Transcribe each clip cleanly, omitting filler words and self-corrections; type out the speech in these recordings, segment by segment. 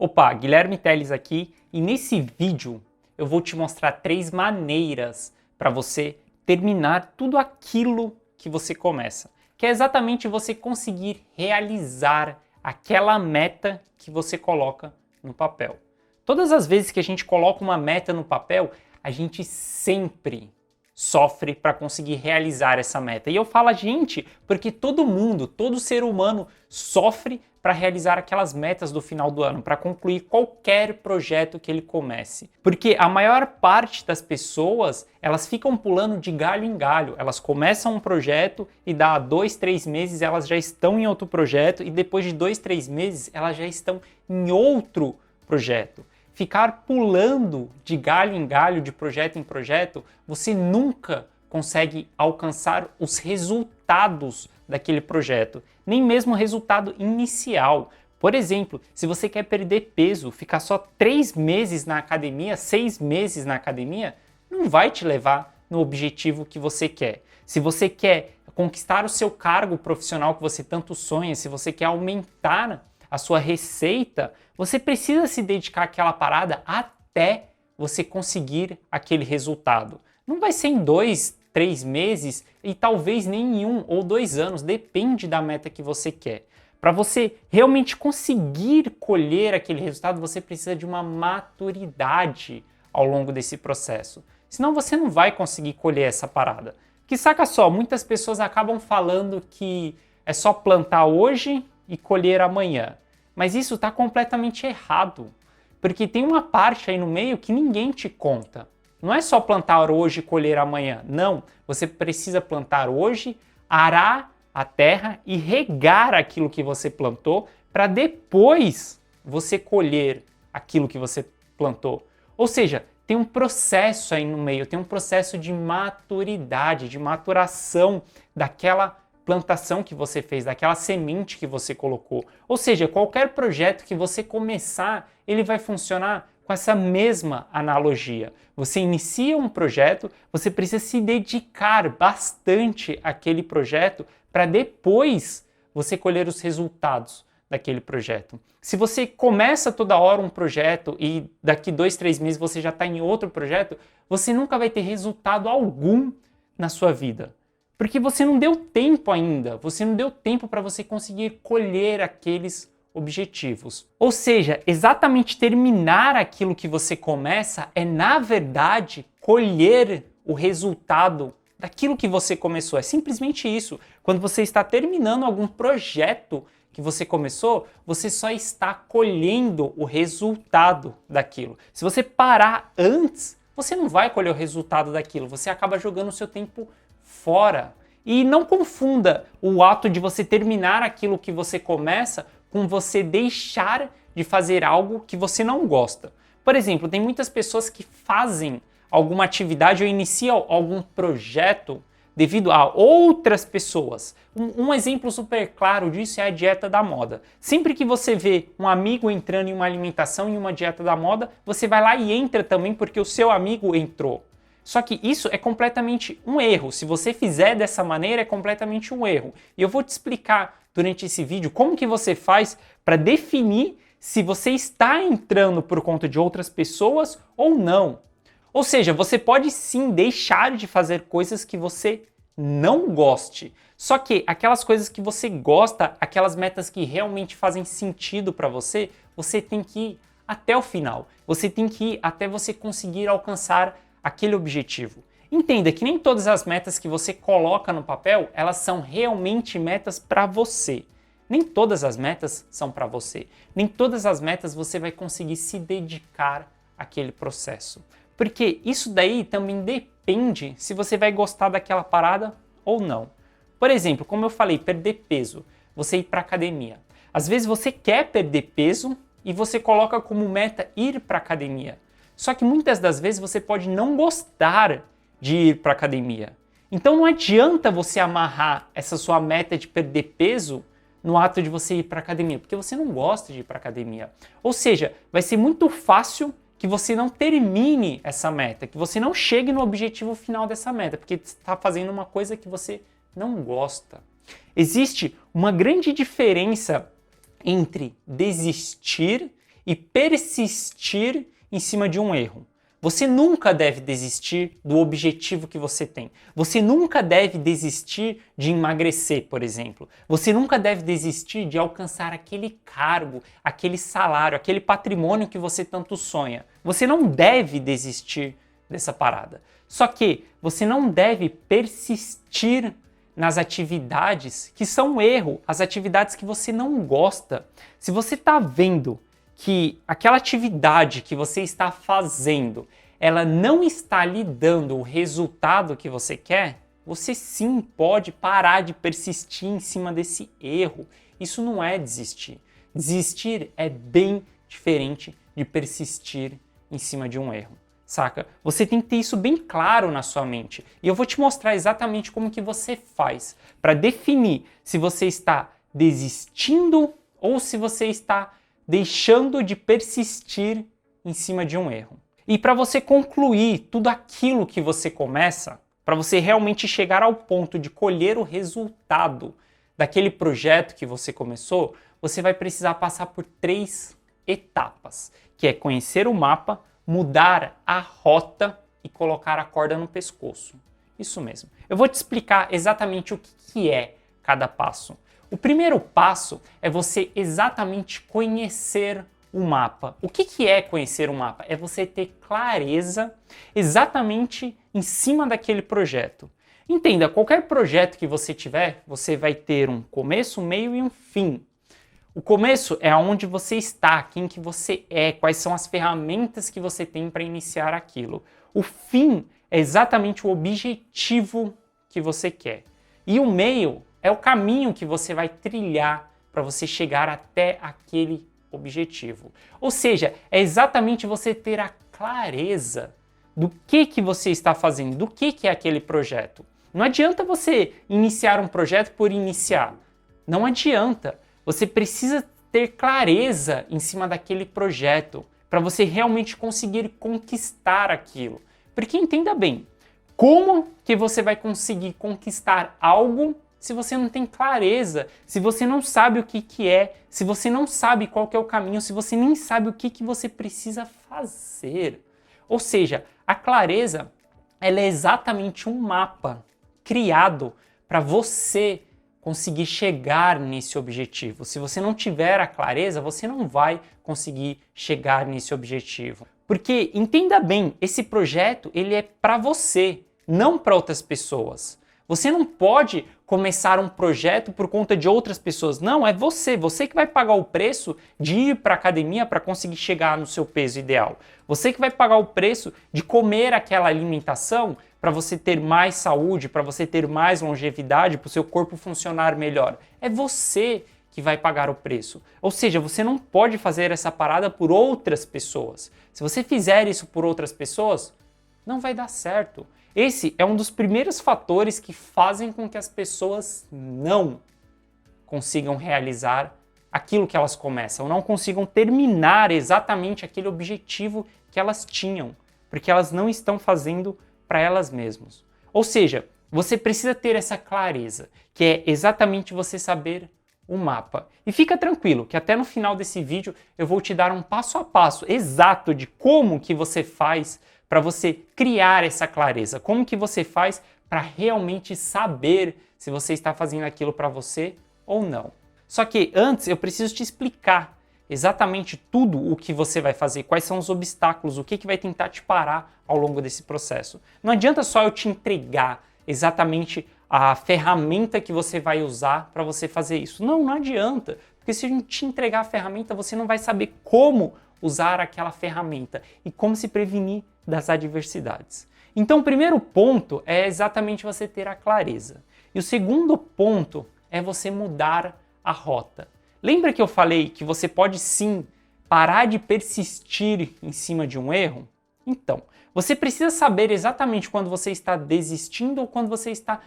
Opa, Guilherme Teles aqui e nesse vídeo eu vou te mostrar 3 maneiras para você terminar tudo aquilo que você começa, que é exatamente você conseguir realizar aquela meta que você coloca no papel. Todas as vezes que a gente coloca uma meta no papel, a gente sempre sofre para conseguir realizar essa meta. E eu falo a gente porque todo mundo, todo ser humano sofre para realizar aquelas metas do final do ano, para concluir qualquer projeto que ele comece. Porque a maior parte das pessoas, elas ficam pulando de galho em galho. Elas começam um projeto e dá 2, 3 meses elas já estão em outro projeto e depois de 2, 3 meses elas já estão em outro projeto. Ficar pulando de galho em galho, de projeto em projeto, você nunca consegue alcançar os resultados daquele projeto, nem mesmo o resultado inicial. Por exemplo, se você quer perder peso, ficar só 3 meses na academia, 6 meses na academia, não vai te levar no objetivo que você quer. Se você quer conquistar o seu cargo profissional que você tanto sonha, se você quer aumentar a sua receita, você precisa se dedicar àquela parada até você conseguir aquele resultado. Não vai ser em 2, 3 meses e talvez nem em 1 ou 2 anos, depende da meta que você quer. Para você realmente conseguir colher aquele resultado, você precisa de uma maturidade ao longo desse processo. Senão você não vai conseguir colher essa parada. Que saca só, muitas pessoas acabam falando que é só plantar hoje e colher amanhã. Mas isso está completamente errado, porque tem uma parte aí no meio que ninguém te conta. Não é só plantar hoje e colher amanhã. Não, você precisa plantar hoje, arar a terra e regar aquilo que você plantou para depois você colher aquilo que você plantou. Ou seja, tem um processo aí no meio, tem um processo de maturidade, de maturação daquela plantação que você fez, daquela semente que você colocou. Ou seja, qualquer projeto que você começar, ele vai funcionar com essa mesma analogia. Você inicia um projeto, você precisa se dedicar bastante àquele projeto para depois você colher os resultados daquele projeto. Se você começa toda hora um projeto e daqui 2, 3 meses você já está em outro projeto, você nunca vai ter resultado algum na sua vida. Porque você não deu tempo ainda, você não deu tempo para você conseguir colher aqueles objetivos. Ou seja, exatamente terminar aquilo que você começa é, na verdade, colher o resultado daquilo que você começou. É simplesmente isso. Quando você está terminando algum projeto que você começou, você só está colhendo o resultado daquilo. Se você parar antes, você não vai colher o resultado daquilo, você acaba jogando o seu tempo fora. E não confunda o ato de você terminar aquilo que você começa com você deixar de fazer algo que você não gosta. Por exemplo, tem muitas pessoas que fazem alguma atividade ou iniciam algum projeto devido a outras pessoas. Um exemplo super claro disso é a dieta da moda. Sempre que você vê um amigo entrando em uma alimentação, em uma dieta da moda, você vai lá e entra também porque o seu amigo entrou. Só que isso é completamente um erro. Se você fizer dessa maneira, é completamente um erro. E eu vou te explicar durante esse vídeo como que você faz para definir se você está entrando por conta de outras pessoas ou não. Ou seja, você pode sim deixar de fazer coisas que você não goste. Só que aquelas coisas que você gosta, aquelas metas que realmente fazem sentido para você, você tem que ir até o final. Você tem que ir até você conseguir alcançar aquele objetivo. Entenda que nem todas as metas que você coloca no papel, elas são realmente metas para você. Nem todas as metas são para você. Nem todas as metas você vai conseguir se dedicar àquele processo. Porque isso daí também depende se você vai gostar daquela parada ou não. Por exemplo, como eu falei, perder peso, você ir para academia. Às vezes você quer perder peso e você coloca como meta ir para academia. Só que muitas das vezes você pode não gostar de ir para academia. Então não adianta você amarrar essa sua meta de perder peso no ato de você ir para academia, porque você não gosta de ir para academia. Ou seja, vai ser muito fácil que você não termine essa meta, que você não chegue no objetivo final dessa meta, porque você está fazendo uma coisa que você não gosta. Existe uma grande diferença entre desistir e persistir em cima de um erro. Você nunca deve desistir do objetivo que você tem. Você nunca deve desistir de emagrecer, por exemplo. Você nunca deve desistir de alcançar aquele cargo, aquele salário, aquele patrimônio que você tanto sonha. Você não deve desistir dessa parada. Só que você não deve persistir nas atividades que são erro, as atividades que você não gosta. Se você está vendo que aquela atividade que você está fazendo, ela não está lhe dando o resultado que você quer, você sim pode parar de persistir em cima desse erro. Isso não é desistir. Desistir é bem diferente de persistir em cima de um erro, saca? Você tem que ter isso bem claro na sua mente. E eu vou te mostrar exatamente como que você faz para definir se você está desistindo ou se você está deixando de persistir em cima de um erro. E para você concluir tudo aquilo que você começa, para você realmente chegar ao ponto de colher o resultado daquele projeto que você começou, você vai precisar passar por 3 etapas, que é conhecer o mapa, mudar a rota e colocar a corda no pescoço. Isso mesmo. Eu vou te explicar exatamente o que é cada passo. O primeiro passo é você exatamente conhecer o mapa. O que é conhecer o mapa? É você ter clareza exatamente em cima daquele projeto. Entenda, qualquer projeto que você tiver, você vai ter um começo, um meio e um fim. O começo é onde você está, quem que você é, quais são as ferramentas que você tem para iniciar aquilo. O fim é exatamente o objetivo que você quer. E o meio é o caminho que você vai trilhar para você chegar até aquele objetivo. Ou seja, é exatamente você ter a clareza do que você está fazendo, do que é aquele projeto. Não adianta você iniciar um projeto por iniciar. Não adianta. Você precisa ter clareza em cima daquele projeto para você realmente conseguir conquistar aquilo. Porque entenda bem, como que você vai conseguir conquistar algo se você não tem clareza, se você não sabe o que é, se você não sabe qual que é o caminho, se você nem sabe o que você precisa fazer? Ou seja, a clareza, ela é exatamente um mapa criado para você conseguir chegar nesse objetivo. Se você não tiver a clareza, você não vai conseguir chegar nesse objetivo. Porque, entenda bem, esse projeto ele é para você, não para outras pessoas. Você não pode começar um projeto por conta de outras pessoas. Não, é você que vai pagar o preço de ir para a academia para conseguir chegar no seu peso ideal. Você que vai pagar o preço de comer aquela alimentação para você ter mais saúde, para você ter mais longevidade, para o seu corpo funcionar melhor. É você que vai pagar o preço. Ou seja, você não pode fazer essa parada por outras pessoas. Se você fizer isso por outras pessoas, não vai dar certo. Esse é um dos primeiros fatores que fazem com que as pessoas não consigam realizar aquilo que elas começam, não consigam terminar exatamente aquele objetivo que elas tinham, porque elas não estão fazendo para elas mesmas. Ou seja, você precisa ter essa clareza, que é exatamente você saber o mapa. E fica tranquilo, que até no final desse vídeo eu vou te dar um passo a passo exato de como que você faz para você criar essa clareza, como que você faz para realmente saber se você está fazendo aquilo para você ou não. Só que antes eu preciso te explicar exatamente tudo o que você vai fazer, quais são os obstáculos, o que vai tentar te parar ao longo desse processo. Não adianta só eu te entregar exatamente a ferramenta que você vai usar para você fazer isso. Não, não adianta, porque se a gente te entregar a ferramenta, você não vai saber como usar aquela ferramenta e como se prevenir das adversidades. Então, o primeiro ponto é exatamente você ter a clareza. E o segundo ponto é você mudar a rota. Lembra que eu falei que você pode sim parar de persistir em cima de um erro? Então, você precisa saber exatamente quando você está desistindo ou quando você está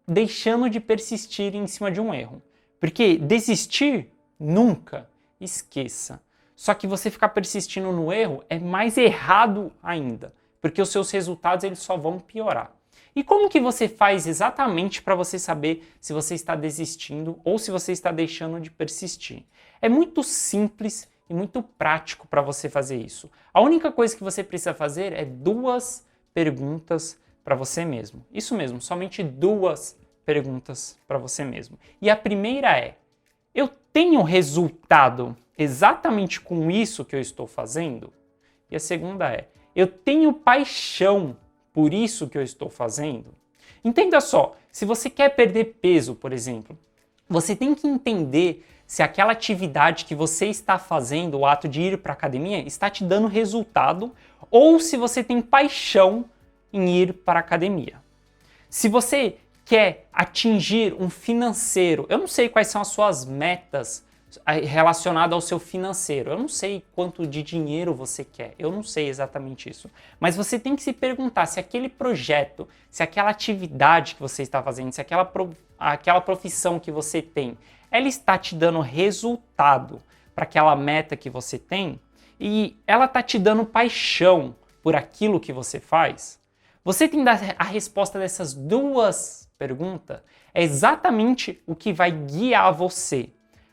deixando de persistir em cima de um erro. Porque desistir, nunca, esqueça. Só que você ficar persistindo no erro é mais errado ainda, porque os seus resultados eles só vão piorar. E como que você faz exatamente para você saber se você está desistindo ou se você está deixando de persistir? É muito simples e muito prático para você fazer isso. A única coisa que você precisa fazer é 2 perguntas para você mesmo. Isso mesmo, somente 2 perguntas para você mesmo. E a primeira é: eu tenho resultado exatamente com isso que eu estou fazendo? E a segunda é: eu tenho paixão por isso que eu estou fazendo? Entenda só, se você quer perder peso, por exemplo, você tem que entender se aquela atividade que você está fazendo, o ato de ir para a academia, está te dando resultado ou se você tem paixão em ir para a academia. Se você quer atingir um financeiro, eu não sei quais são as suas metas relacionadas ao seu financeiro, eu não sei quanto de dinheiro você quer, eu não sei exatamente isso, mas você tem que se perguntar se aquele projeto, se aquela atividade que você está fazendo, se aquela profissão que você tem, ela está te dando resultado para aquela meta que você tem e ela está te dando paixão por aquilo que você faz. Você tem a resposta dessas 2 perguntas é exatamente o que vai guiar você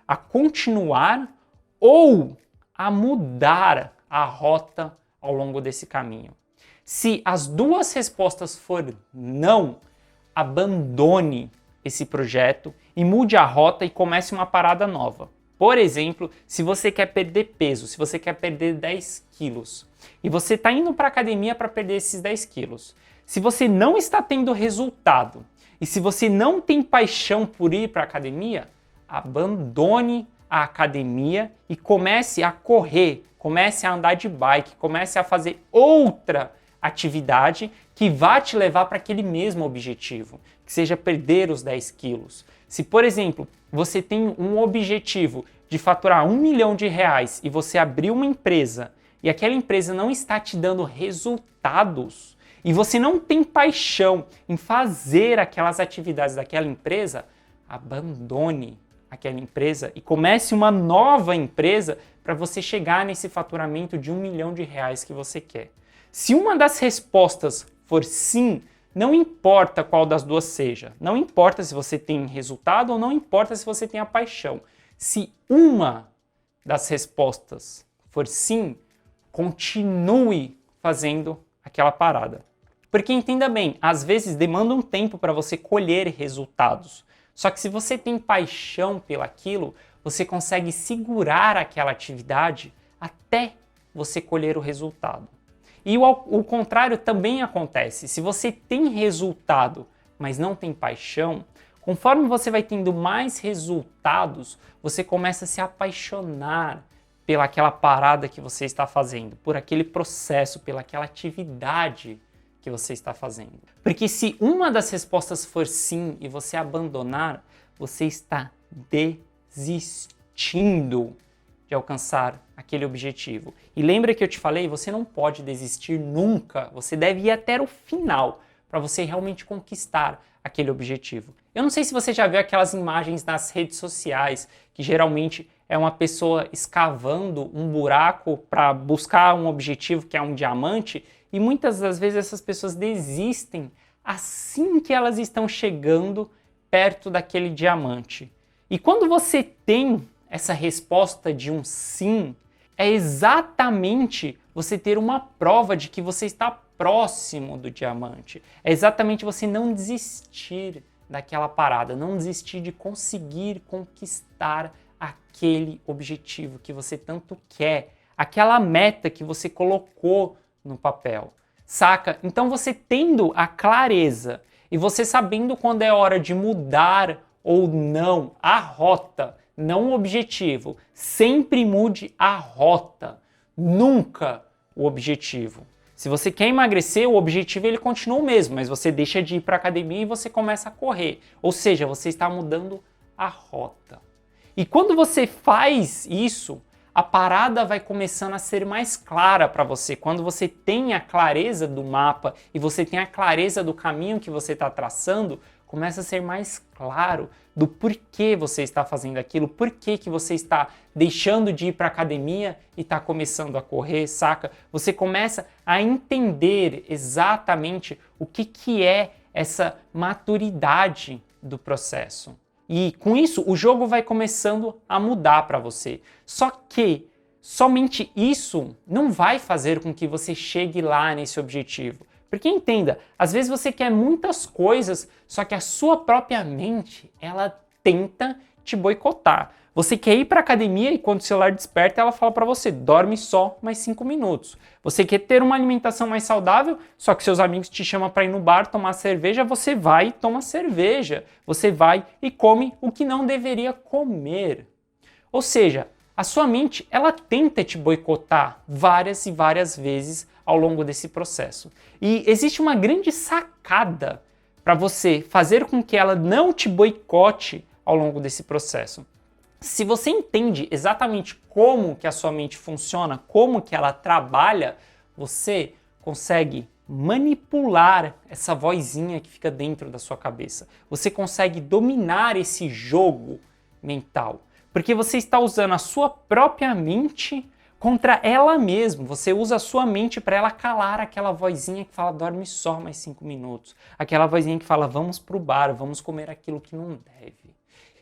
a continuar ou a mudar a rota ao longo desse caminho. Se as 2 respostas forem não, abandone esse projeto e mude a rota e comece uma parada nova. Por exemplo, se você quer perder peso, se você quer perder 10 quilos e você está indo para a academia para perder esses 10 quilos, se você não está tendo resultado e se você não tem paixão por ir para a academia, abandone a academia e comece a correr, comece a andar de bike, comece a fazer outra atividade que vá te levar para aquele mesmo objetivo, que seja perder os 10 quilos. Se, por exemplo, você tem um objetivo de faturar R$1 milhão e você abriu uma empresa e aquela empresa não está te dando resultados e você não tem paixão em fazer aquelas atividades daquela empresa, abandone aquela empresa e comece uma nova empresa para você chegar nesse faturamento de R$1 milhão que você quer. Se uma das respostas for sim, não importa qual das 2 seja, não importa se você tem resultado ou não importa se você tem a paixão. Se uma das respostas for sim, continue fazendo aquela parada. Porque entenda bem, às vezes demanda um tempo para você colher resultados. Só que se você tem paixão pelaquilo, você consegue segurar aquela atividade até você colher o resultado. E o contrário também acontece. Se você tem resultado, mas não tem paixão, conforme você vai tendo mais resultados, você começa a se apaixonar pelaquela parada que você está fazendo, por aquele processo, pelaquela atividade que você está fazendo. Porque se uma das respostas for sim e você abandonar, você está desistindo de alcançar aquele objetivo. E lembra que eu te falei, você não pode desistir nunca, você deve ir até o final para você realmente conquistar aquele objetivo. Eu não sei se você já viu aquelas imagens nas redes sociais, que geralmente é uma pessoa escavando um buraco para buscar um objetivo que é um diamante, e muitas das vezes essas pessoas desistem assim que elas estão chegando perto daquele diamante. E quando você tem essa resposta de um sim, é exatamente você ter uma prova de que você está próximo do diamante. É exatamente você não desistir daquela parada, não desistir de conseguir conquistar aquele objetivo que você tanto quer, aquela meta que você colocou no papel, saca? Então você tendo a clareza e você sabendo quando é hora de mudar ou não a rota, não o objetivo, sempre mude a rota, nunca o objetivo. Se você quer emagrecer, o objetivo ele continua o mesmo, mas você deixa de ir para a academia e você começa a correr. Ou seja, você está mudando a rota. E quando você faz isso, a parada vai começando a ser mais clara para você. Quando você tem a clareza do mapa e você tem a clareza do caminho que você está traçando, começa a ser mais claro do porquê você está fazendo aquilo, porquê que você está deixando de ir para a academia e está começando a correr, saca? Você começa a entender exatamente o que é essa maturidade do processo. E com isso, o jogo vai começando a mudar para você. Só que somente isso não vai fazer com que você chegue lá nesse objetivo. Porque entenda, às vezes você quer muitas coisas, só que a sua própria mente, ela tenta te boicotar. Você quer ir para academia e quando o celular desperta, ela fala para você, dorme só mais 5 minutos. Você quer ter uma alimentação mais saudável, só que seus amigos te chamam para ir no bar tomar cerveja, você vai e toma cerveja. Você vai e come o que não deveria comer. Ou seja, a sua mente, ela tenta te boicotar várias e várias vezes ao longo desse processo. E existe uma grande sacada para você fazer com que ela não te boicote ao longo desse processo. Se você entende exatamente como que a sua mente funciona, como que ela trabalha, você consegue manipular essa vozinha que fica dentro da sua cabeça. Você consegue dominar esse jogo mental. Porque você está usando a sua própria mente contra ela mesma. Você usa a sua mente para ela calar aquela vozinha que fala dorme só mais 5 minutos. Aquela vozinha que fala vamos pro bar, vamos comer aquilo que não deve.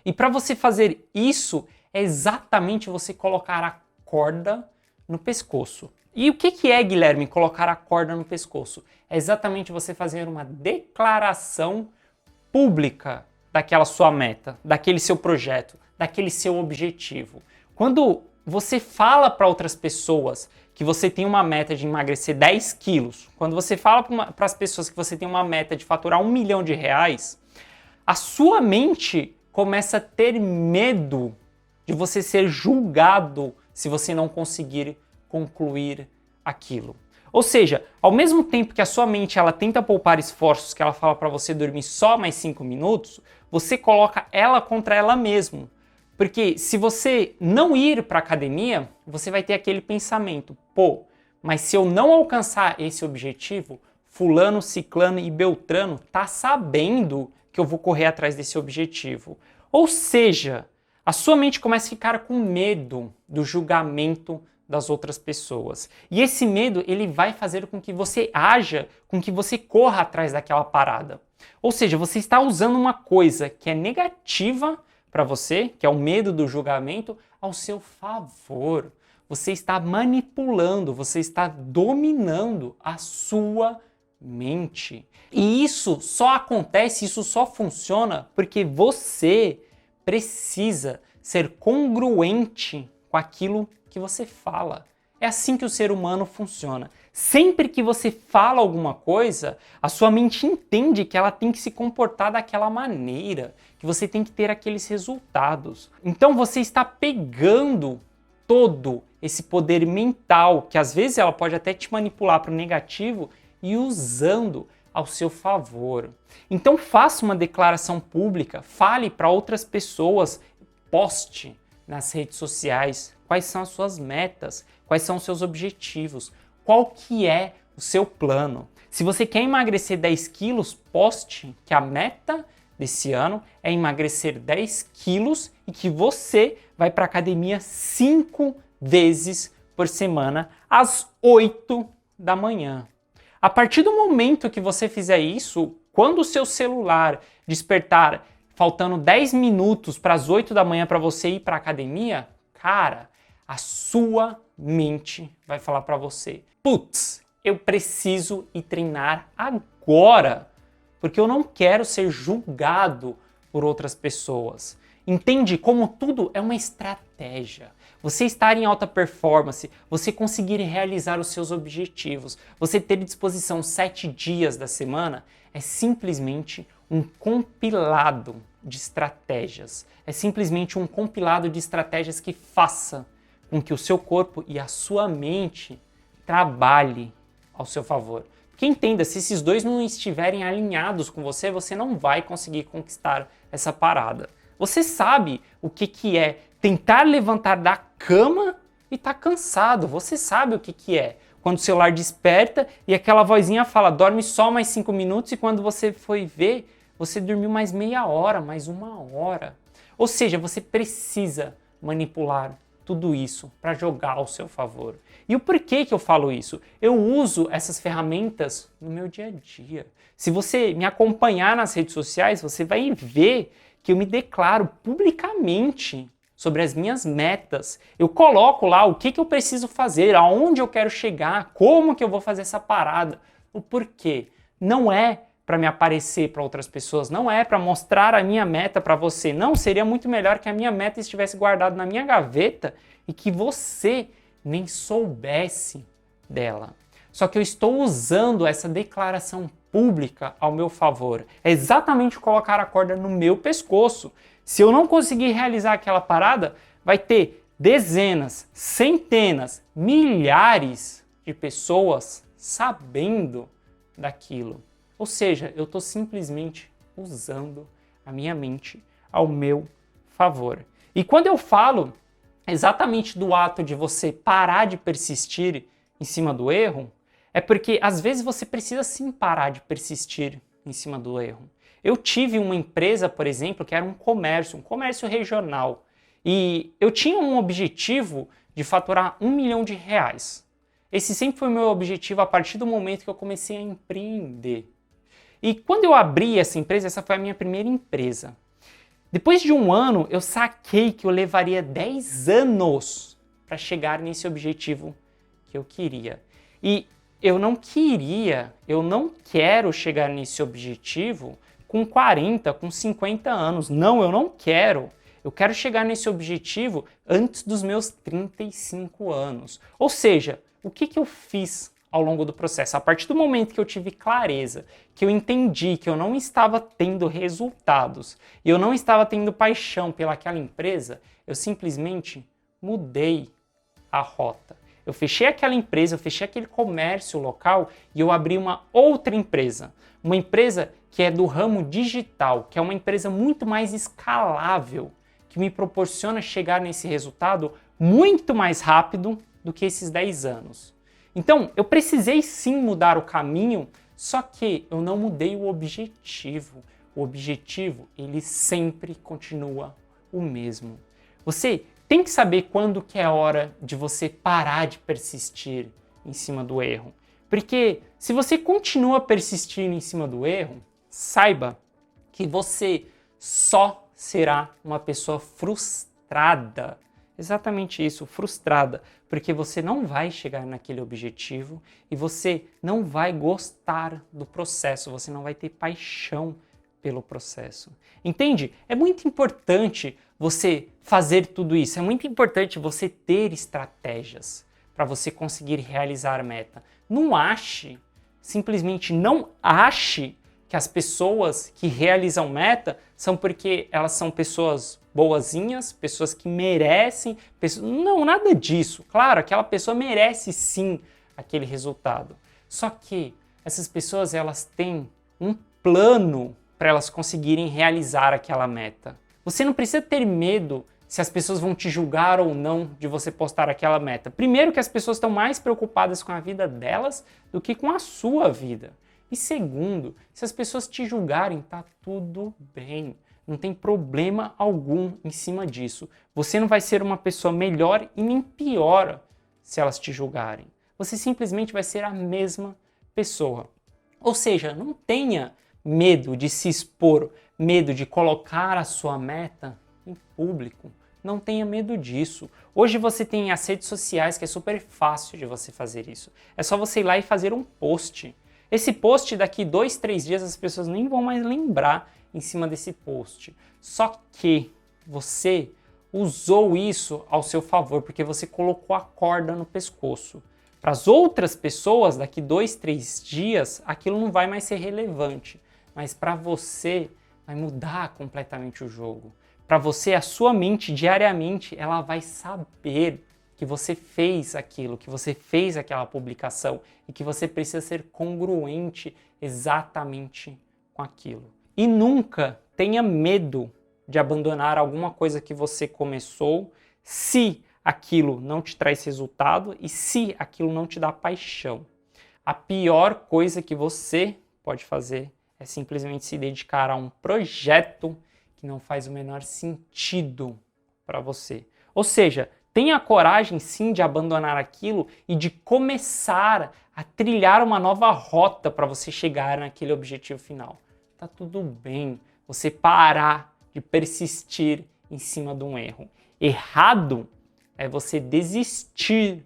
E para você fazer isso, é exatamente você colocar a corda no pescoço. E o que é, Guilherme, colocar a corda no pescoço? É exatamente você fazer uma declaração pública daquela sua meta, daquele seu projeto, daquele seu objetivo. Quando você fala para outras pessoas que você tem uma meta de emagrecer 10 quilos, quando você fala para as pessoas que você tem uma meta de faturar R$1 milhão, a sua mente começa a ter medo de você ser julgado se você não conseguir concluir aquilo. Ou seja, ao mesmo tempo que a sua mente ela tenta poupar esforços, que ela fala para você dormir só mais 5 minutos, você coloca ela contra ela mesma. Porque se você não ir para a academia, você vai ter aquele pensamento, pô, mas se eu não alcançar esse objetivo, fulano, ciclano e beltrano tá sabendo que eu vou correr atrás desse objetivo. Ou seja, a sua mente começa a ficar com medo do julgamento das outras pessoas. E esse medo, ele vai fazer com que você haja, com que você corra atrás daquela parada. Ou seja, você está usando uma coisa que é negativa para você, que é o medo do julgamento, ao seu favor. Você está manipulando, você está dominando a sua mente. E isso só acontece, isso só funciona porque você precisa ser congruente com aquilo que você fala. É assim que o ser humano funciona. Sempre que você fala alguma coisa, a sua mente entende que ela tem que se comportar daquela maneira, que você tem que ter aqueles resultados. Então você está pegando todo esse poder mental, que às vezes ela pode até te manipular para o negativo, e usando ao seu favor. Então faça uma declaração pública, fale para outras pessoas, poste nas redes sociais quais são as suas metas, quais são os seus objetivos, qual que é o seu plano. Se você quer emagrecer 10 quilos, poste que a meta desse ano é emagrecer 10 quilos e que você vai para a academia 5 vezes por semana às 8 da manhã. A partir do momento que você fizer isso, quando o seu celular despertar faltando 10 minutos para as 8 da manhã para você ir para a academia, cara, a sua mente vai falar para você, putz, eu preciso ir treinar agora, porque eu não quero ser julgado por outras pessoas. Entende como tudo é uma estratégia. Você estar em alta performance, você conseguir realizar os seus objetivos, você ter disposição 7 dias da semana, é simplesmente um compilado de estratégias. É simplesmente um compilado de estratégias que faça com que o seu corpo e a sua mente trabalhem ao seu favor. Porque entenda, se esses dois não estiverem alinhados com você, você não vai conseguir conquistar essa parada. Você sabe o que é tentar levantar da cama e tá cansado. Você sabe o que é. Quando o celular desperta e aquela vozinha fala, dorme só mais 5 minutos e quando você foi ver, você dormiu mais meia hora, mais 1 hora. Ou seja, você precisa manipular tudo isso para jogar ao seu favor. E o porquê que eu falo isso? Eu uso essas ferramentas no meu dia a dia. Se você me acompanhar nas redes sociais, você vai ver que eu me declaro publicamente sobre as minhas metas. Eu coloco lá o que eu preciso fazer, aonde eu quero chegar, como que eu vou fazer essa parada, o porquê. Não é para me aparecer para outras pessoas, não é para mostrar a minha meta para você. Não, seria muito melhor que a minha meta estivesse guardada na minha gaveta e que você nem soubesse dela. Só que eu estou usando essa declaração pública ao meu favor. É exatamente colocar a corda no meu pescoço. Se eu não conseguir realizar aquela parada, vai ter dezenas, centenas, milhares de pessoas sabendo daquilo. Ou seja, eu estou simplesmente usando a minha mente ao meu favor. E quando eu falo exatamente do ato de você parar de persistir em cima do erro, é porque às vezes você precisa sim parar de persistir em cima do erro. Eu tive uma empresa, por exemplo, que era um comércio regional. E eu tinha um objetivo de faturar R$1 milhão. Esse sempre foi o meu objetivo a partir do momento que eu comecei a empreender. E quando eu abri essa empresa, essa foi a minha primeira empresa. Depois de um ano, eu saquei que eu levaria 10 anos para chegar nesse objetivo que eu queria. E eu não quero chegar nesse objetivo com 40, com 50 anos. Não, eu não quero. Eu quero chegar nesse objetivo antes dos meus 35 anos. Ou seja, o que eu fiz ao longo do processo? A partir do momento que eu tive clareza, que eu entendi que eu não estava tendo resultados e eu não estava tendo paixão pelaquela empresa, eu simplesmente mudei a rota. Eu fechei aquela empresa, eu fechei aquele comércio local e eu abri uma outra empresa. Uma empresa que é do ramo digital, que é uma empresa muito mais escalável, que me proporciona chegar nesse resultado muito mais rápido do que esses 10 anos. Então, eu precisei sim mudar o caminho, só que eu não mudei o objetivo. O objetivo, ele sempre continua o mesmo. Você tem que saber quando que é hora de você parar de persistir em cima do erro. Porque se você continua persistindo em cima do erro, saiba que você só será uma pessoa frustrada. Exatamente isso, frustrada, porque você não vai chegar naquele objetivo e você não vai gostar do processo, você não vai ter paixão pelo processo. Entende? É muito importante você fazer tudo isso, é muito importante você ter estratégias para você conseguir realizar a meta. Simplesmente não ache que as pessoas que realizam meta são porque elas são pessoas boazinhas, pessoas que merecem, não, nada disso. Claro, aquela pessoa merece sim aquele resultado. Só que essas pessoas, elas têm um plano para elas conseguirem realizar aquela meta. Você não precisa ter medo se as pessoas vão te julgar ou não de você postar aquela meta. Primeiro que as pessoas estão mais preocupadas com a vida delas do que com a sua vida. E segundo, se as pessoas te julgarem, tá tudo bem. Não tem problema algum em cima disso. Você não vai ser uma pessoa melhor e nem pior se elas te julgarem. Você simplesmente vai ser a mesma pessoa. Ou seja, não tenha medo de se expor, medo de colocar a sua meta em público. Não tenha medo disso. Hoje você tem as redes sociais que é super fácil de você fazer isso. É só você ir lá e fazer um post. Esse post, daqui 2, 3 dias, as pessoas nem vão mais lembrar em cima desse post. Só que você usou isso ao seu favor, porque você colocou a corda no pescoço. Para as outras pessoas, daqui 2, 3 dias, aquilo não vai mais ser relevante. Mas para você, vai mudar completamente o jogo. Para você, a sua mente, diariamente, ela vai saber que você fez aquilo, que você fez aquela publicação e que você precisa ser congruente exatamente com aquilo. E nunca tenha medo de abandonar alguma coisa que você começou se aquilo não te traz resultado e se aquilo não te dá paixão. A pior coisa que você pode fazer é simplesmente se dedicar a um projeto que não faz o menor sentido para você. Ou seja, tenha coragem sim de abandonar aquilo e de começar a trilhar uma nova rota para você chegar naquele objetivo final. Tá tudo bem você parar de persistir em cima de um erro. Errado é você desistir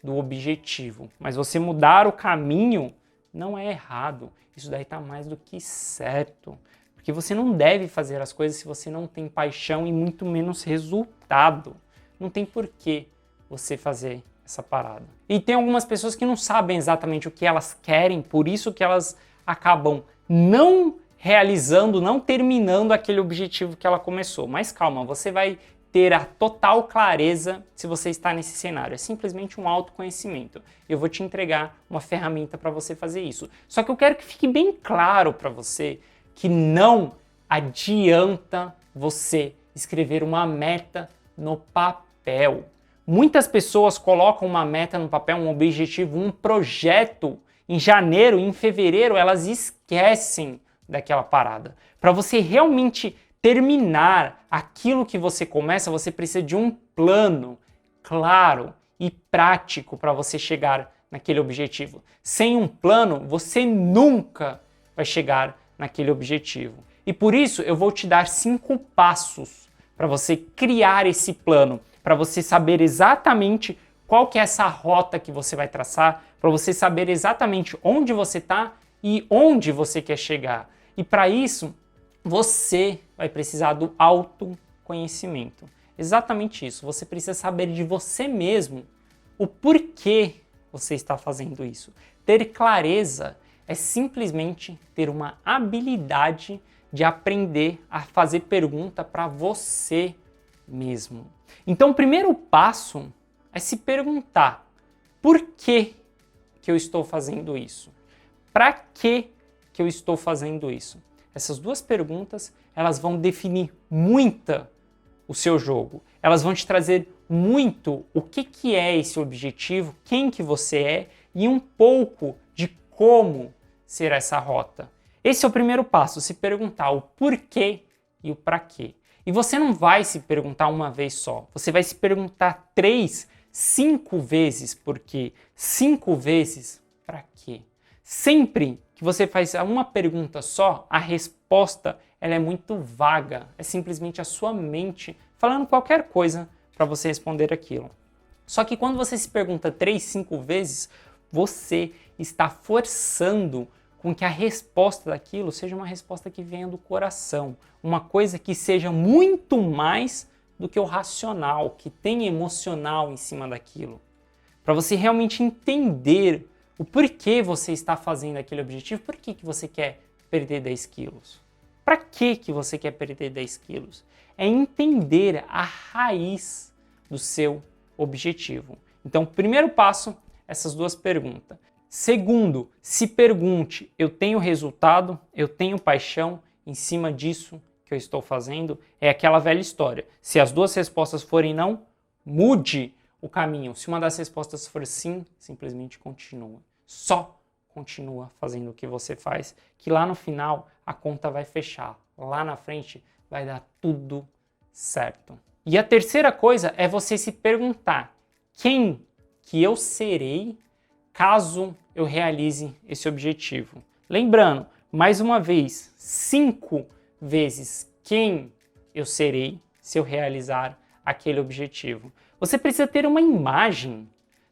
do objetivo, mas você mudar o caminho não é errado. Isso daí está mais do que certo. Porque você não deve fazer as coisas se você não tem paixão e muito menos resultado. Não tem porquê você fazer essa parada. E tem algumas pessoas que não sabem exatamente o que elas querem, por isso que elas acabam não realizando, não terminando aquele objetivo que ela começou. Mas calma, você vai ter a total clareza se você está nesse cenário. É simplesmente um autoconhecimento. Eu vou te entregar uma ferramenta para você fazer isso. Só que eu quero que fique bem claro para você que não adianta você escrever uma meta no papel. Muitas pessoas colocam uma meta no papel, um objetivo, um projeto. Em janeiro, em fevereiro, elas esquecem daquela parada. Para você realmente terminar aquilo que você começa, você precisa de um plano claro e prático para você chegar naquele objetivo. Sem um plano, você nunca vai chegar naquele objetivo. E por isso eu vou te dar 5 passos para você criar esse plano, para você saber exatamente qual que é essa rota que você vai traçar, para você saber exatamente onde você está e onde você quer chegar. E para isso, você vai precisar do autoconhecimento. Exatamente isso. Você precisa saber de você mesmo o porquê você está fazendo isso. Ter clareza é simplesmente ter uma habilidade de aprender a fazer pergunta para você mesmo. Então, o primeiro passo é se perguntar: por que eu estou fazendo isso? Para que eu estou fazendo isso? Essas duas perguntas, elas vão definir muito o seu jogo. Elas vão te trazer muito o que é esse objetivo, quem que você é e um pouco de como ser essa rota. Esse é o primeiro passo, se perguntar o porquê e o para quê. E você não vai se perguntar uma vez só, você vai se perguntar 3, 5 vezes por quê, 5 vezes para quê. Sempre que você faz uma pergunta só, a resposta ela é muito vaga, é simplesmente a sua mente falando qualquer coisa para você responder aquilo. Só que quando você se pergunta 3, 5 vezes, você está forçando com que a resposta daquilo seja uma resposta que venha do coração, uma coisa que seja muito mais do que o racional, que tenha emocional em cima daquilo. Para você realmente entender o porquê você está fazendo aquele objetivo, por que você quer perder 10 quilos? Para que você quer perder 10 quilos? É entender a raiz do seu objetivo. Então, primeiro passo, essas duas perguntas. Segundo, se pergunte: eu tenho resultado, eu tenho paixão em cima disso que eu estou fazendo? É aquela velha história. Se as duas respostas forem não, mude o caminho. Se uma das respostas for sim, simplesmente continua. Só continua fazendo o que você faz, que lá no final a conta vai fechar. Lá na frente vai dar tudo certo. E a terceira coisa é você se perguntar: quem que eu serei caso eu realize esse objetivo? Lembrando, mais uma vez, 5 vezes quem eu serei se eu realizar aquele objetivo. Você precisa ter uma imagem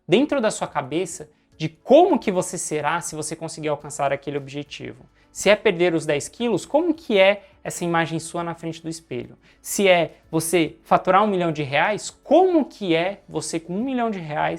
dentro da sua cabeça de como que você será se você conseguir alcançar aquele objetivo. Se é perder os 10 quilos, como que é essa imagem sua na frente do espelho? Se é você faturar R$1 milhão, como que é você com R$1 milhão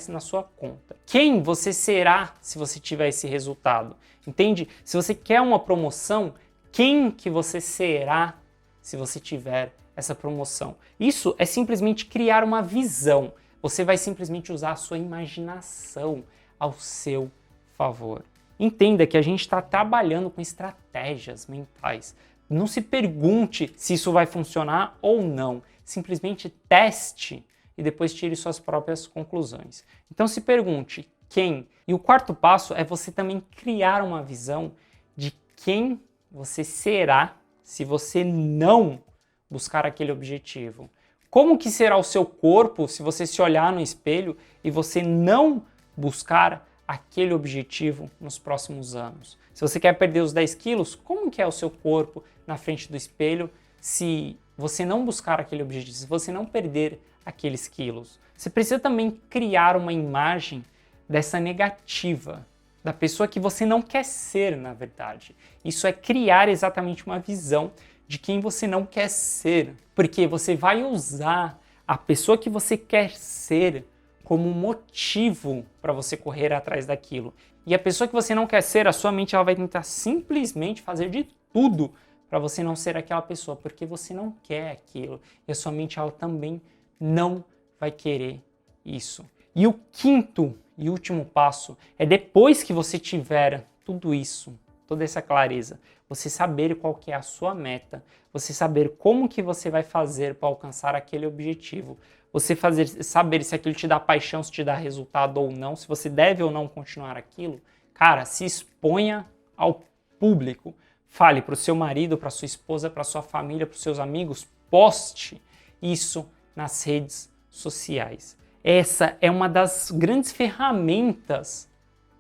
na sua conta? Quem você será se você tiver esse resultado? Entende? Se você quer uma promoção, quem que você será se você tiver essa promoção? Isso é simplesmente criar uma visão. Você vai simplesmente usar a sua imaginação ao seu favor. Entenda que a gente está trabalhando com estratégias mentais. Não se pergunte se isso vai funcionar ou não. Simplesmente teste e depois tire suas próprias conclusões. Então se pergunte quem. E o quarto passo é você também criar uma visão de quem você será se você não buscar aquele objetivo. Como que será o seu corpo se você se olhar no espelho e você não buscar aquele objetivo nos próximos anos? Se você quer perder os 10 quilos, como que é o seu corpo na frente do espelho se você não buscar aquele objetivo, se você não perder aqueles quilos, você precisa também criar uma imagem dessa negativa, da pessoa que você não quer ser, na verdade. Isso é criar exatamente uma visão de quem você não quer ser, porque você vai usar a pessoa que você quer ser como motivo para você correr atrás daquilo. E a pessoa que você não quer ser, a sua mente ela vai tentar simplesmente fazer de tudo para você não ser aquela pessoa, porque você não quer aquilo. E a sua mente ela também não vai querer isso. E o quinto e último passo é, depois que você tiver tudo isso, toda essa clareza, você saber qual que é a sua meta, você saber como que você vai fazer para alcançar aquele objetivo, você saber se aquilo te dá paixão, se te dá resultado ou não, se você deve ou não continuar aquilo. Cara, se exponha ao público. Fale para o seu marido, para sua esposa, para sua família, para os seus amigos, poste isso nas redes sociais. Essa é uma das grandes ferramentas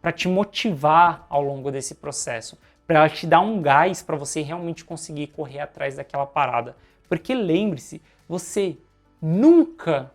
para te motivar ao longo desse processo, para ela te dar um gás para você realmente conseguir correr atrás daquela parada. Porque lembre-se, você nunca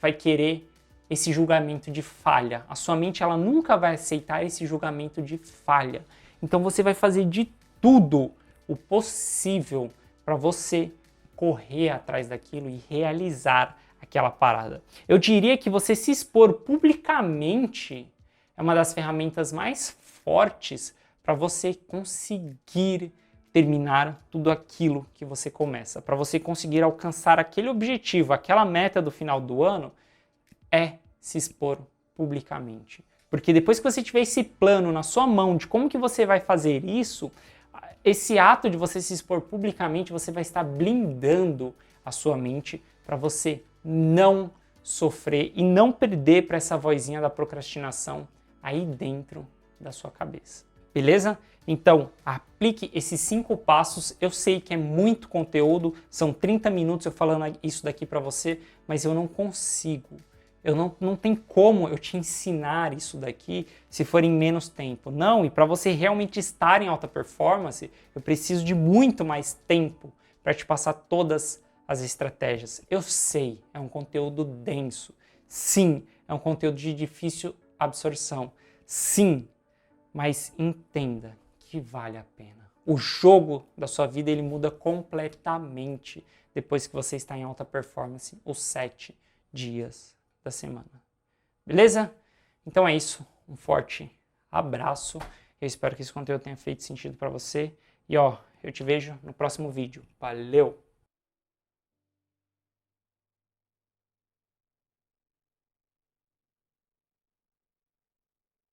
vai querer esse julgamento de falha. A sua mente ela nunca vai aceitar esse julgamento de falha. Então você vai fazer de tudo o possível para você correr atrás daquilo e realizar aquela parada. Eu diria que você se expor publicamente é uma das ferramentas mais fortes para você conseguir terminar tudo aquilo que você começa, para você conseguir alcançar aquele objetivo, aquela meta do final do ano, é se expor publicamente. Porque depois que você tiver esse plano na sua mão de como que você vai fazer isso, esse ato de você se expor publicamente, você vai estar blindando a sua mente para você não sofrer e não perder para essa vozinha da procrastinação aí dentro da sua cabeça. Beleza? Então, aplique esses 5 passos. Eu sei que é muito conteúdo, são 30 minutos eu falando isso daqui para você, mas eu não consigo. Não tem como eu te ensinar isso daqui se for em menos tempo. Não, e para você realmente estar em alta performance, eu preciso de muito mais tempo para te passar todas as estratégias. Eu sei, é um conteúdo denso. Sim, é um conteúdo de difícil absorção. Sim, mas entenda que vale a pena. O jogo da sua vida ele muda completamente depois que você está em alta performance os 7 dias da semana. Beleza? Então é isso. Um forte abraço. Eu espero que esse conteúdo tenha feito sentido para você. E ó, eu te vejo no próximo vídeo. Valeu!